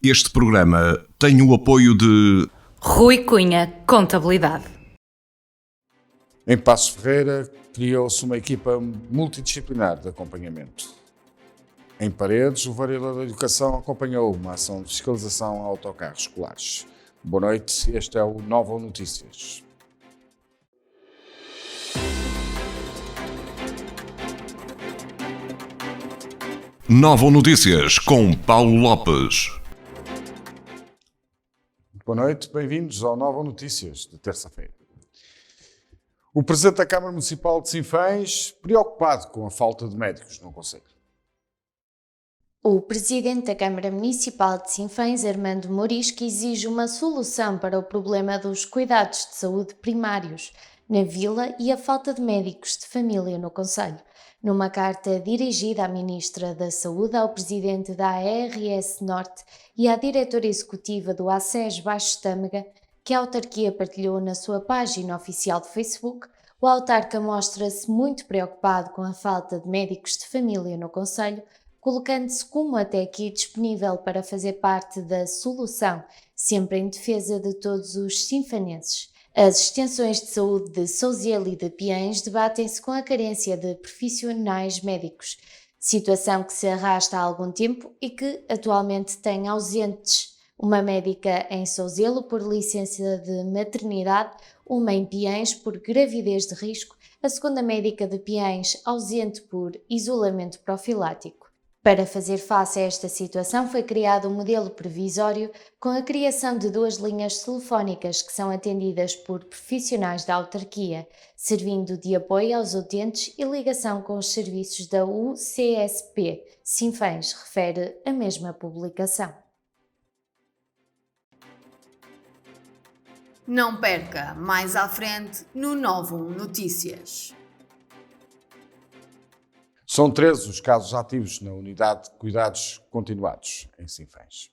Este programa tem o apoio de Rui Cunha Contabilidade. Em Passos Ferreira, criou-se uma equipa multidisciplinar de acompanhamento. Em Paredes, o vereador da Educação acompanhou uma ação de fiscalização a autocarros escolares. Boa noite, este é o Novo Notícias. Novo Notícias com Paulo Lopes. Boa noite, bem-vindos ao Novo Notícias de terça-feira. O Presidente da Câmara Municipal de Sinfãs, preocupado com a falta de médicos no concelho. O Presidente da Câmara Municipal de Sinfãs, Armando Morisco, exige uma solução para o problema dos cuidados de saúde primários na vila e a falta de médicos de família no concelho. Numa carta dirigida à Ministra da Saúde, ao Presidente da ARS Norte e à Diretora Executiva do ACES Baixo Tâmega, que a autarquia partilhou na sua página oficial de Facebook, o autarca mostra-se muito preocupado com a falta de médicos de família no concelho, colocando-se como até aqui disponível para fazer parte da solução, sempre em defesa de todos os sinfanenses. As extensões de saúde de Sousiel e de Piães debatem-se com a carência de profissionais médicos, situação que se arrasta há algum tempo e que atualmente tem ausentes uma médica em Souselo por licença de maternidade, uma em Piães por gravidez de risco, a segunda médica de Piães ausente por isolamento profilático. Para fazer face a esta situação foi criado um modelo provisório com a criação de 2 linhas telefónicas que são atendidas por profissionais da autarquia, servindo de apoio aos utentes e ligação com os serviços da UCSP. Sinfãs refere a mesma publicação. Não perca mais à frente no Novo Notícias. São 13 os casos ativos na unidade de cuidados continuados em Sinfãs.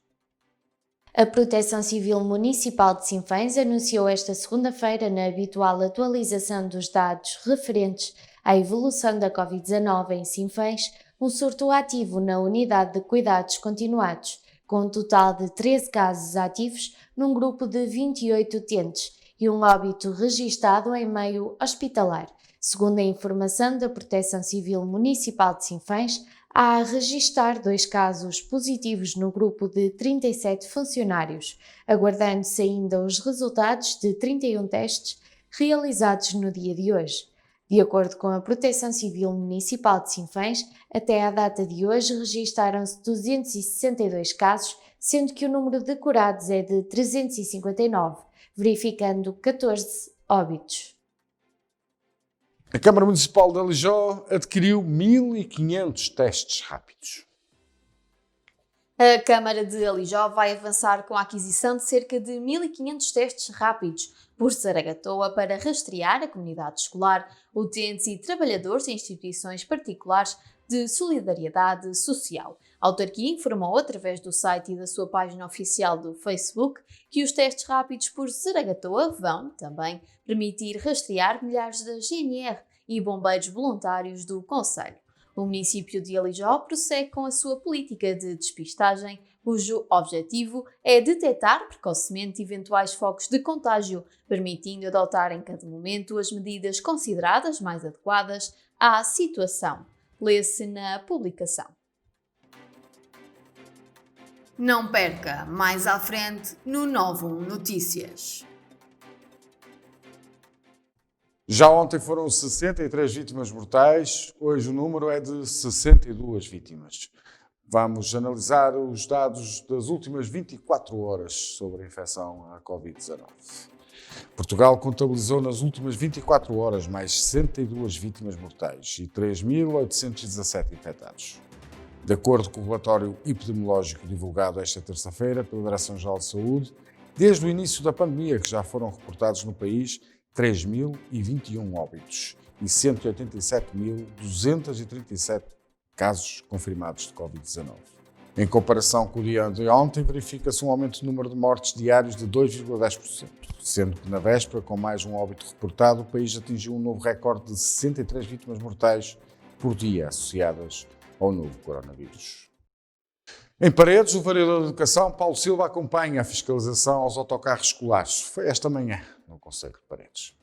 A Proteção Civil Municipal de Sinfãs anunciou esta segunda-feira, na habitual atualização dos dados referentes à evolução da Covid-19 em Sinfãs, um surto ativo na unidade de cuidados continuados, com um total de 13 casos ativos num grupo de 28 utentes e um óbito registado em meio hospitalar. Segundo a informação da Proteção Civil Municipal de Sinfãs, há a registar 2 casos positivos no grupo de 37 funcionários, aguardando-se ainda os resultados de 31 testes realizados no dia de hoje. De acordo com a Proteção Civil Municipal de Sinfãs, até à data de hoje registaram-se 262 casos, sendo que o número de curados é de 359, verificando 14 óbitos. A Câmara Municipal de Alijó adquiriu 1.500 testes rápidos. A Câmara de Alijó vai avançar com a aquisição de cerca de 1.500 testes rápidos por Saragatoa para rastrear a comunidade escolar, utentes e trabalhadores em instituições particulares de solidariedade social. A autarquia informou através do site e da sua página oficial do Facebook que os testes rápidos por Saragatoa vão também permitir rastrear milhares de GNR e bombeiros voluntários do concelho. O município de Alijó prossegue com a sua política de despistagem, cujo objetivo é detectar precocemente eventuais focos de contágio, permitindo adotar em cada momento as medidas consideradas mais adequadas à situação. Lê-se na publicação. Não perca mais à frente no Novo Notícias. Já ontem foram 63 vítimas mortais, hoje o número é de 62 vítimas. Vamos analisar os dados das últimas 24 horas sobre a infecção à Covid-19. Portugal contabilizou nas últimas 24 horas mais 62 vítimas mortais e 3.817 infectados. De acordo com o relatório epidemiológico divulgado esta terça-feira pela Direção-Geral de Saúde, desde o início da pandemia que já foram reportados no país 3.021 óbitos e 187.237 casos confirmados de Covid-19. Em comparação com o dia de ontem, verifica-se um aumento no número de mortes diários de 2,10%, sendo que na véspera, com mais um óbito reportado, o país atingiu um novo recorde de 63 vítimas mortais por dia associadas ao novo coronavírus. Em Paredes, o vereador de Educação, Paulo Silva, acompanha a fiscalização aos autocarros escolares. Foi esta manhã no Concelho de Paredes.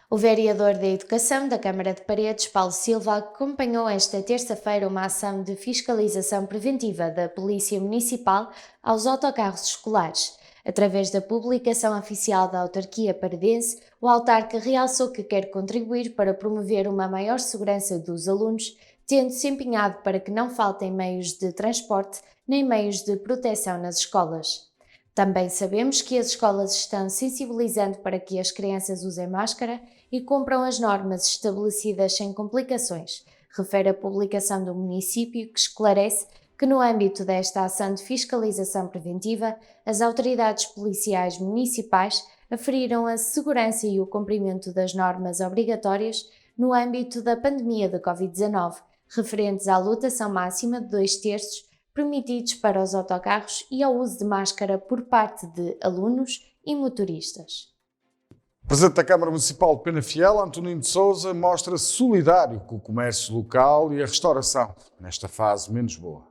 O vereador da Educação da Câmara de Paredes, Paulo Silva, acompanhou esta terça-feira uma ação de fiscalização preventiva da Polícia Municipal aos autocarros escolares. Através da publicação oficial da autarquia paredense, o autarca realçou que quer contribuir para promover uma maior segurança dos alunos, tendo se empenhado para que não faltem meios de transporte nem meios de proteção nas escolas. Também sabemos que as escolas estão sensibilizando para que as crianças usem máscara e cumpram as normas estabelecidas sem complicações, refere a publicação do município, que esclarece que no âmbito desta ação de fiscalização preventiva, as autoridades policiais municipais aferiram a segurança e o cumprimento das normas obrigatórias no âmbito da pandemia da Covid-19, referentes à lotação máxima de 2/3 permitidos para os autocarros e ao uso de máscara por parte de alunos e motoristas. O Presidente da Câmara Municipal de Penafiel, Antonino de Sousa, mostra-se solidário com o comércio local e a restauração, nesta fase menos boa.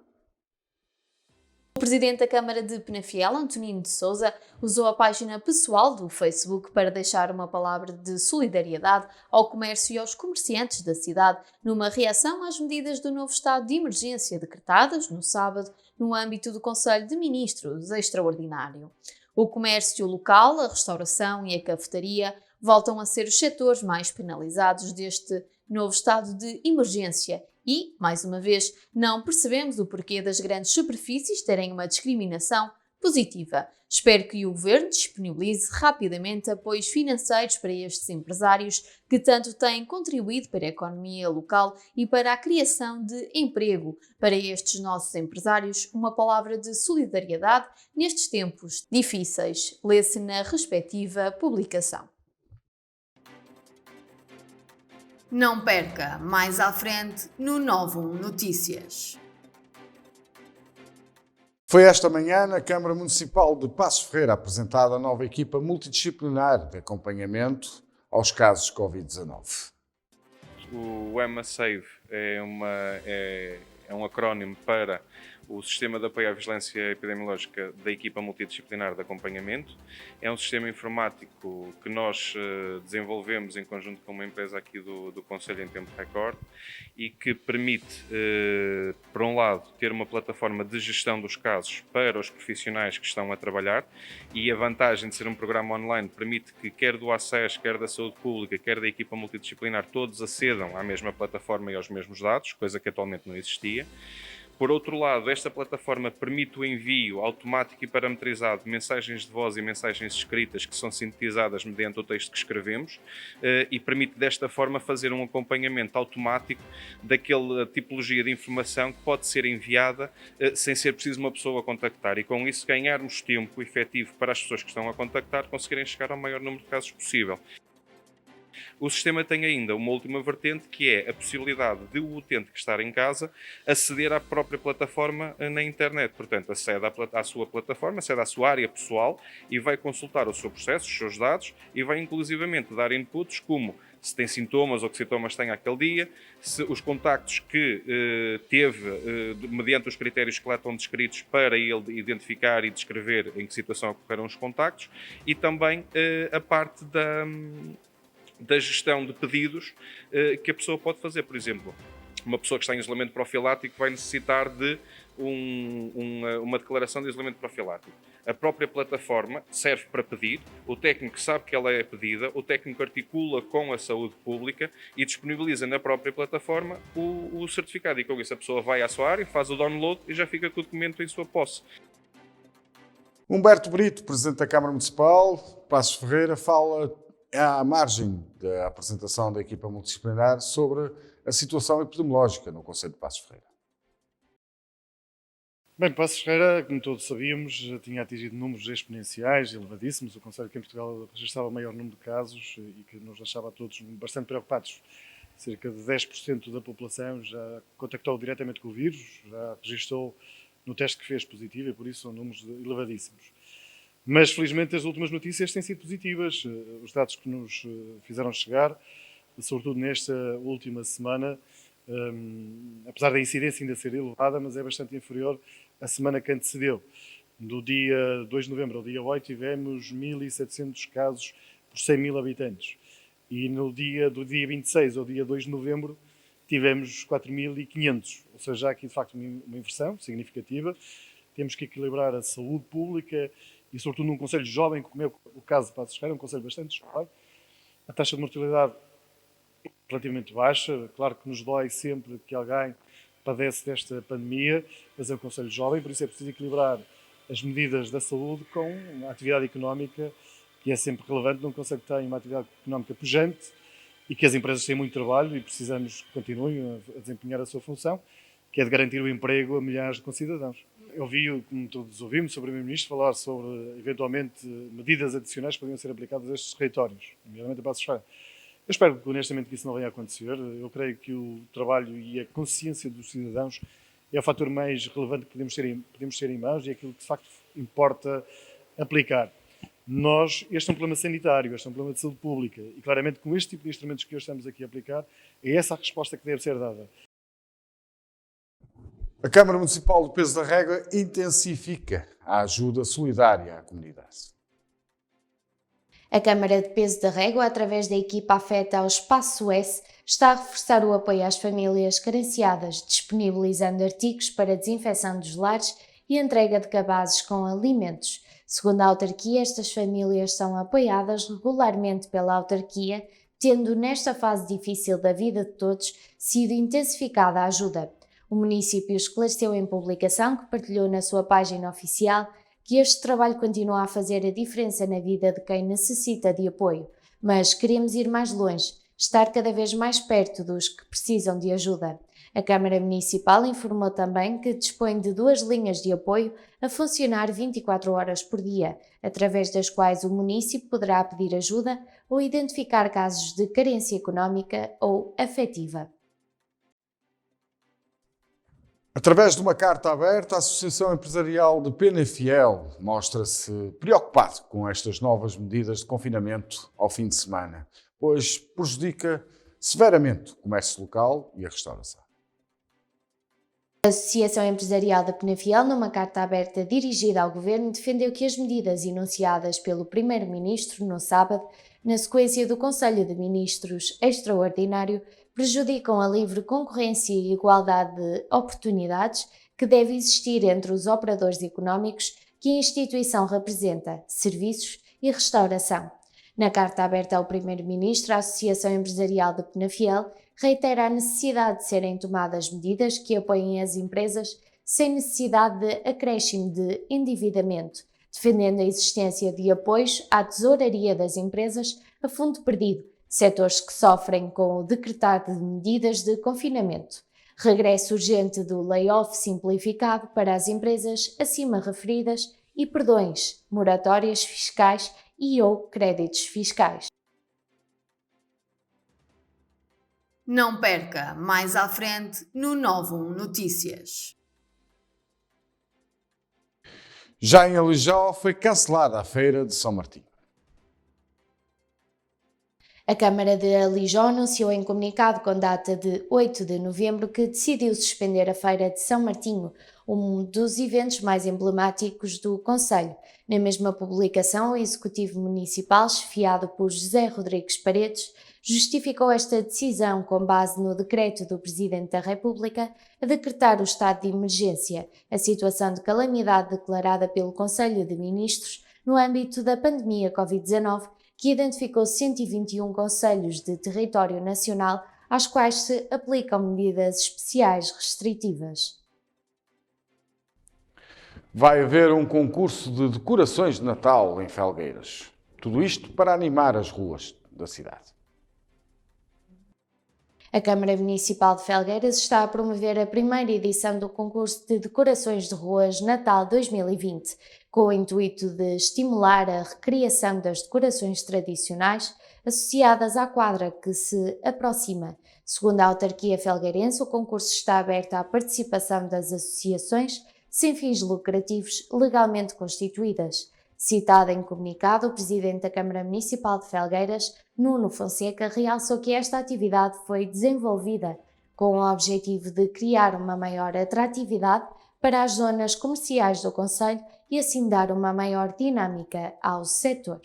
O presidente da Câmara de Penafiel, Antonino de Sousa, usou a página pessoal do Facebook para deixar uma palavra de solidariedade ao comércio e aos comerciantes da cidade, numa reação às medidas do novo estado de emergência decretadas no sábado, no âmbito do Conselho de Ministros Extraordinário. O comércio local, a restauração e a cafetaria voltam a ser os setores mais penalizados deste novo estado de emergência. E, mais uma vez, não percebemos o porquê das grandes superfícies terem uma discriminação positiva. Espero que o Governo disponibilize rapidamente apoios financeiros para estes empresários que tanto têm contribuído para a economia local e para a criação de emprego. Para estes nossos empresários, uma palavra de solidariedade nestes tempos difíceis. Lê-se na respectiva publicação. Não perca mais à frente no 91 Notícias. Foi esta manhã na Câmara Municipal de Passos Ferreira apresentada a nova equipa multidisciplinar de acompanhamento aos casos Covid-19. O EMA-SAVE é um acrónimo para o Sistema de Apoio à Vigilância Epidemiológica da Equipa Multidisciplinar de Acompanhamento. É um sistema informático que nós desenvolvemos em conjunto com uma empresa aqui do Concelho em tempo recorde e que permite, por um lado, ter uma plataforma de gestão dos casos para os profissionais que estão a trabalhar, e a vantagem de ser um programa online permite que quer do ACES, quer da Saúde Pública, quer da equipa multidisciplinar, todos acedam à mesma plataforma e aos mesmos dados, coisa que atualmente não existia. Por outro lado, esta plataforma permite o envio automático e parametrizado de mensagens de voz e mensagens escritas que são sintetizadas mediante o texto que escrevemos e permite desta forma fazer um acompanhamento automático daquela tipologia de informação que pode ser enviada sem ser preciso uma pessoa contactar, e com isso ganharmos tempo efetivo para as pessoas que estão a contactar conseguirem chegar ao maior número de casos possível. O sistema tem ainda uma última vertente, que é a possibilidade de o utente que está em casa aceder à própria plataforma na internet. Portanto, acede à sua plataforma, acede à sua área pessoal e vai consultar o seu processo, os seus dados, e vai inclusivamente dar inputs como se tem sintomas ou que sintomas tem aquele dia, se os contactos que teve, mediante os critérios que lá estão descritos, para ele identificar e descrever em que situação ocorreram os contactos, e também a parte da gestão de pedidos que a pessoa pode fazer. Por exemplo, uma pessoa que está em isolamento profilático vai necessitar de uma declaração de isolamento profilático. A própria plataforma serve para pedir, o técnico sabe que ela é pedida, o técnico articula com a saúde pública e disponibiliza na própria plataforma o certificado. E com isso a pessoa vai à sua área, faz o download e já fica com o documento em sua posse. Humberto Brito, Presidente da Câmara Municipal, Passos Ferreira, fala à margem da apresentação da equipa multidisciplinar sobre a situação epidemiológica no Concelho de Passos Ferreira. Bem, Passos Ferreira, como todos sabíamos, tinha atingido números exponenciais, elevadíssimos. O Concelho que em Portugal registrava o maior número de casos e que nos deixava a todos bastante preocupados. Cerca de 10% da população já contactou diretamente com o vírus, já registrou no teste que fez positivo, e por isso são números elevadíssimos. Mas, felizmente, as últimas notícias têm sido positivas. Os dados que nos fizeram chegar, sobretudo nesta última semana, apesar da incidência ainda ser elevada, mas é bastante inferior à semana que antecedeu. Do dia 2 de novembro ao dia 8 tivemos 1.700 casos por 100.000 habitantes. E do dia 26 ao dia 2 de novembro tivemos 4.500. Ou seja, há aqui de facto uma inversão significativa. Temos que equilibrar a saúde pública e sobretudo num concelho jovem, como é o caso de Paços de Ferreira, um concelho bastante jovem. A taxa de mortalidade é relativamente baixa. Claro que nos dói sempre que alguém padece desta pandemia, mas é um concelho jovem, por isso é preciso equilibrar as medidas da saúde com a atividade económica, que é sempre relevante num concelho que tem uma atividade económica pujante e que as empresas têm muito trabalho e precisamos que continuem a desempenhar a sua função, que é de garantir o emprego a milhares de concidadãos. Eu ouvi, como todos ouvimos, o Primeiro-Ministro falar sobre, eventualmente, medidas adicionais que poderiam ser aplicadas a estes territórios, nomeadamente a Paços de Ferreira. Eu espero, honestamente, que isso não venha a acontecer. Eu creio que o trabalho e a consciência dos cidadãos é o fator mais relevante que podemos ter em mãos e é aquilo que, de facto, importa aplicar. Este é um problema sanitário, este é um problema de saúde pública e, claramente, com este tipo de instrumentos que hoje estamos aqui a aplicar, é essa a resposta que deve ser dada. A Câmara Municipal do Peso da Régua intensifica a ajuda solidária à comunidade. A Câmara de Peso da Régua, através da equipa afeta ao Espaço S, está a reforçar o apoio às famílias carenciadas, disponibilizando artigos para desinfecção dos lares e entrega de cabazes com alimentos. Segundo a autarquia, estas famílias são apoiadas regularmente pela autarquia, tendo nesta fase difícil da vida de todos sido intensificada a ajuda. O município esclareceu em publicação, que partilhou na sua página oficial, que este trabalho continua a fazer a diferença na vida de quem necessita de apoio, mas queremos ir mais longe, estar cada vez mais perto dos que precisam de ajuda. A Câmara Municipal informou também que dispõe de 2 linhas de apoio a funcionar 24 horas por dia, através das quais o município poderá pedir ajuda ou identificar casos de carência económica ou afetiva. Através de uma carta aberta, a Associação Empresarial de Penafiel mostra-se preocupado com estas novas medidas de confinamento ao fim de semana, pois prejudica severamente o comércio local e a restauração. A Associação Empresarial da Penafiel, numa carta aberta dirigida ao Governo, defendeu que as medidas enunciadas pelo Primeiro-Ministro no sábado, na sequência do Conselho de Ministros Extraordinário, prejudicam a livre concorrência e igualdade de oportunidades que deve existir entre os operadores económicos que a instituição representa, serviços e restauração. Na carta aberta ao Primeiro-Ministro, a Associação Empresarial de Penafiel reitera a necessidade de serem tomadas medidas que apoiem as empresas sem necessidade de acréscimo de endividamento, defendendo a existência de apoios à tesouraria das empresas a fundo perdido, setores que sofrem com o decretar de medidas de confinamento. Regresso urgente do layoff simplificado para as empresas acima referidas e perdões, moratórias fiscais e ou créditos fiscais. Não perca mais à frente no 91 Notícias. Já em Alijó foi cancelada a Feira de São Martinho. A Câmara de Alijó anunciou em comunicado com data de 8 de novembro que decidiu suspender a Feira de São Martinho, um dos eventos mais emblemáticos do concelho. Na mesma publicação, o Executivo Municipal, chefiado por José Rodrigues Paredes, justificou esta decisão com base no decreto do Presidente da República a decretar o estado de emergência, a situação de calamidade declarada pelo Conselho de Ministros no âmbito da pandemia Covid-19, que identificou 121 concelhos de território nacional aos quais se aplicam medidas especiais restritivas. Vai haver um concurso de decorações de Natal em Felgueiras. Tudo isto para animar as ruas da cidade. A Câmara Municipal de Felgueiras está a promover a primeira edição do concurso de decorações de ruas Natal 2020, com o intuito de estimular a recriação das decorações tradicionais associadas à quadra que se aproxima. Segundo a autarquia felgueirense, o concurso está aberto à participação das associações sem fins lucrativos legalmente constituídas. Citado em comunicado, o Presidente da Câmara Municipal de Felgueiras, Nuno Fonseca, realçou que esta atividade foi desenvolvida com o objetivo de criar uma maior atratividade para as zonas comerciais do concelho e assim dar uma maior dinâmica ao setor.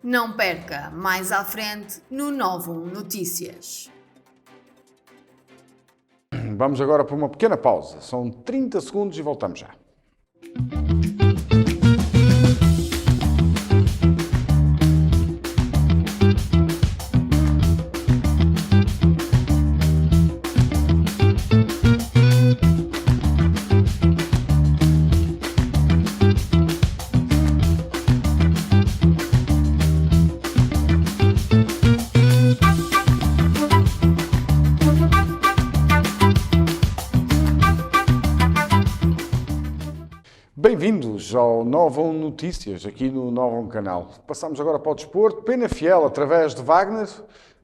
Não perca mais à frente no 91 Notícias. Vamos agora para uma pequena pausa. São 30 segundos e voltamos já. Bem-vindos ao 91 Notícias, aqui no 91 Canal. Passamos agora para o desporto. Penafiel, através de Wagner,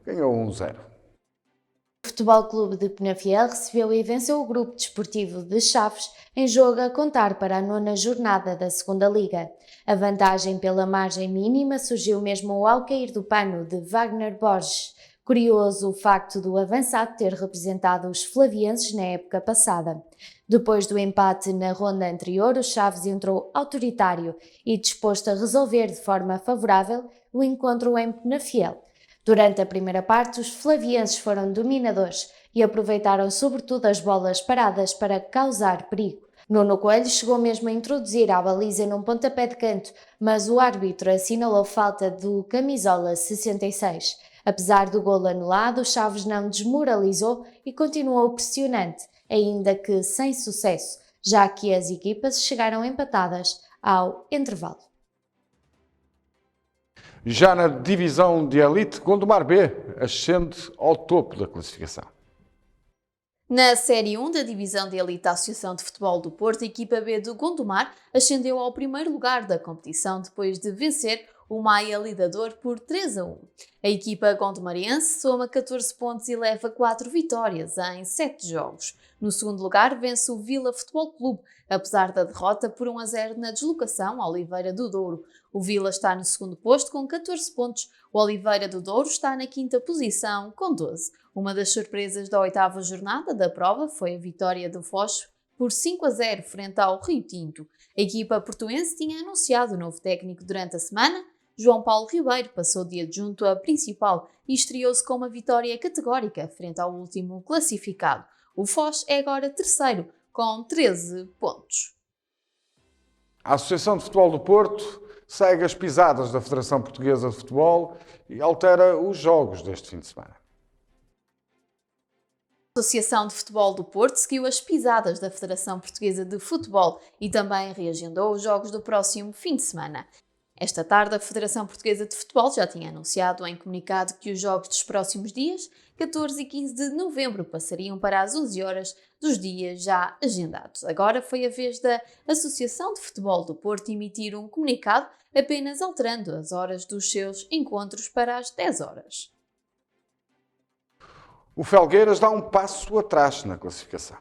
ganhou 1-0. O Futebol Clube de Penafiel recebeu e venceu o Grupo Desportivo de Chaves em jogo a contar para a 9ª jornada da Segunda Liga. A vantagem pela margem mínima surgiu mesmo ao cair do pano de Wagner Borges. Curioso o facto do avançado ter representado os flavienses na época passada. Depois do empate na ronda anterior, o Chaves entrou autoritário e disposto a resolver de forma favorável o encontro em Penafiel. Durante a primeira parte, os flavienses foram dominadores e aproveitaram sobretudo as bolas paradas para causar perigo. Nuno Coelho chegou mesmo a introduzir a baliza num pontapé de canto, mas o árbitro assinalou falta do camisola 66. Apesar do golo anulado, o Chaves não desmoralizou e continuou pressionante, ainda que sem sucesso, já que as equipas chegaram empatadas ao intervalo. Já na divisão de elite, Gondomar B ascende ao topo da classificação. Na Série 1 da Divisão de Elite da Associação de Futebol do Porto, a equipa B do Gondomar ascendeu ao primeiro lugar da competição depois de vencer o Maia Lidador por 3-1. A equipa gondomarense soma 14 pontos e leva 4 vitórias em 7 jogos. No segundo lugar, vence o Vila Futebol Clube, apesar da derrota por 1-0 na deslocação ao Oliveira do Douro. O Vila está no segundo posto com 14 pontos. O Oliveira do Douro está na 5ª posição com 12. Uma das surpresas da 8ª jornada da prova foi a vitória do Foz por 5-0 frente ao Rio Tinto. A equipa portuense tinha anunciado o novo técnico durante a semana. João Paulo Ribeiro passou de adjunto a principal e estreou-se com uma vitória categórica frente ao último classificado. O Foz é agora terceiro, com 13 pontos. A Associação de Futebol do Porto segue as pisadas da Federação Portuguesa de Futebol e altera os jogos deste fim de semana. A Associação de Futebol do Porto seguiu as pisadas da Federação Portuguesa de Futebol e também reagendou os jogos do próximo fim de semana. Esta tarde, a Federação Portuguesa de Futebol já tinha anunciado em comunicado que os jogos dos próximos dias, 14 e 15 de novembro, passariam para as 11 horas dos dias já agendados. Agora foi a vez da Associação de Futebol do Porto emitir um comunicado apenas alterando as horas dos seus encontros para as 10 horas. O Felgueiras dá um passo atrás na classificação.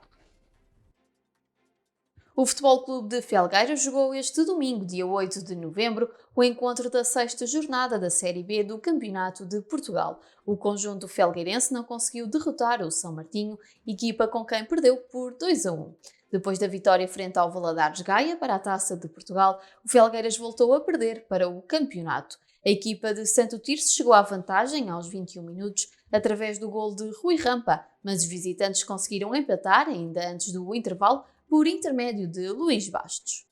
O Futebol Clube de Felgueiras jogou este domingo, dia 8 de novembro, o encontro da 6ª jornada da Série B do Campeonato de Portugal. O conjunto felgueirense não conseguiu derrotar o São Martinho, equipa com quem perdeu por 2-1. Depois da vitória frente ao Valadares Gaia para a Taça de Portugal, o Felgueiras voltou a perder para o campeonato. A equipa de Santo Tirso chegou à vantagem aos 21 minutos através do gol de Rui Rampa, mas os visitantes conseguiram empatar ainda antes do intervalo por intermédio de Luís Bastos.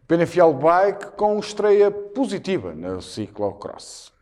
Penafiel Bike com estreia positiva no ciclocross.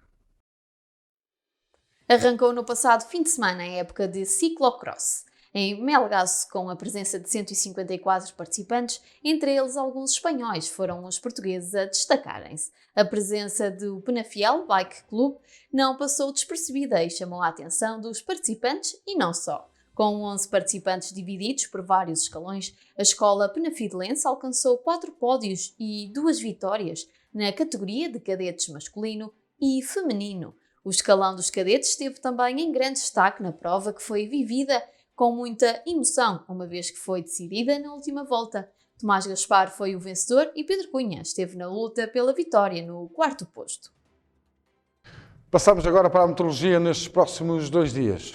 Arrancou no passado fim de semana a época de ciclocross. Em Melgaço, com a presença de 154 participantes, entre eles alguns espanhóis, foram os portugueses a destacarem-se. A presença do Penafiel Bike Club não passou despercebida e chamou a atenção dos participantes e não só. Com 11 participantes divididos por vários escalões, a escola penafidelense alcançou 4 pódios e 2 vitórias na categoria de cadetes masculino e feminino. O escalão dos cadetes esteve também em grande destaque na prova, que foi vivida com muita emoção, uma vez que foi decidida na última volta. Tomás Gaspar foi o vencedor e Pedro Cunha esteve na luta pela vitória no 4º posto. Passamos agora para a meteorologia nestes próximos 2 dias.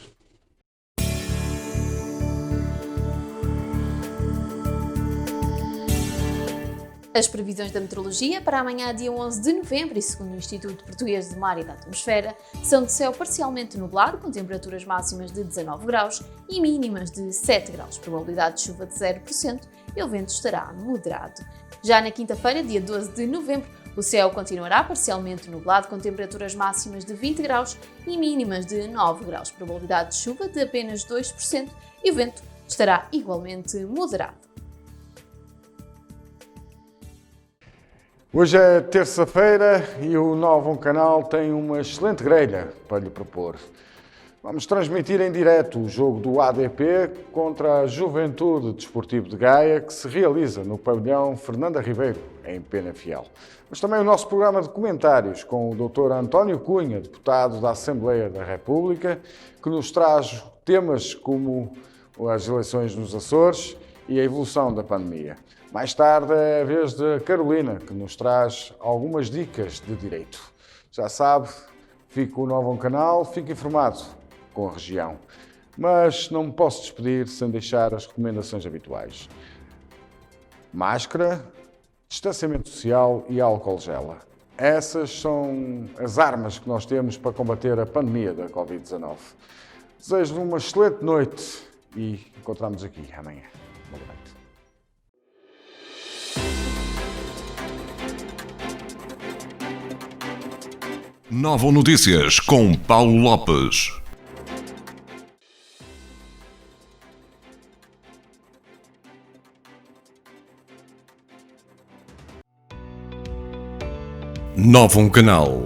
As previsões da meteorologia para amanhã, dia 11 de novembro, e segundo o Instituto Português de Mar e da Atmosfera, são de céu parcialmente nublado, com temperaturas máximas de 19 graus e mínimas de 7 graus. Probabilidade de chuva de 0% e o vento estará moderado. Já na quinta-feira, dia 12 de novembro, o céu continuará parcialmente nublado, com temperaturas máximas de 20 graus e mínimas de 9 graus. Probabilidade de chuva de apenas 2% e o vento estará igualmente moderado. Hoje é terça-feira e o Novo Canal tem uma excelente grelha para lhe propor. Vamos transmitir em direto o jogo do ADP contra a Juventude Desportivo de Gaia, que se realiza no pavilhão Fernanda Ribeiro, em Penafiel. Mas também o nosso programa de comentários com o Dr. António Cunha, deputado da Assembleia da República, que nos traz temas como as eleições nos Açores e a evolução da pandemia. Mais tarde é a vez da Carolina, que nos traz algumas dicas de direito. Já sabe, fique com o Novo Canal, fique informado com a região. Mas não me posso despedir sem deixar as recomendações habituais. Máscara, distanciamento social e álcool gel. Essas são as armas que nós temos para combater a pandemia da Covid-19. Desejo-lhe uma excelente noite e encontramos aqui amanhã. Boa noite. Novo Notícias com Paulo Lopes. Novo Canal.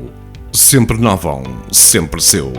Sempre novo, sempre seu.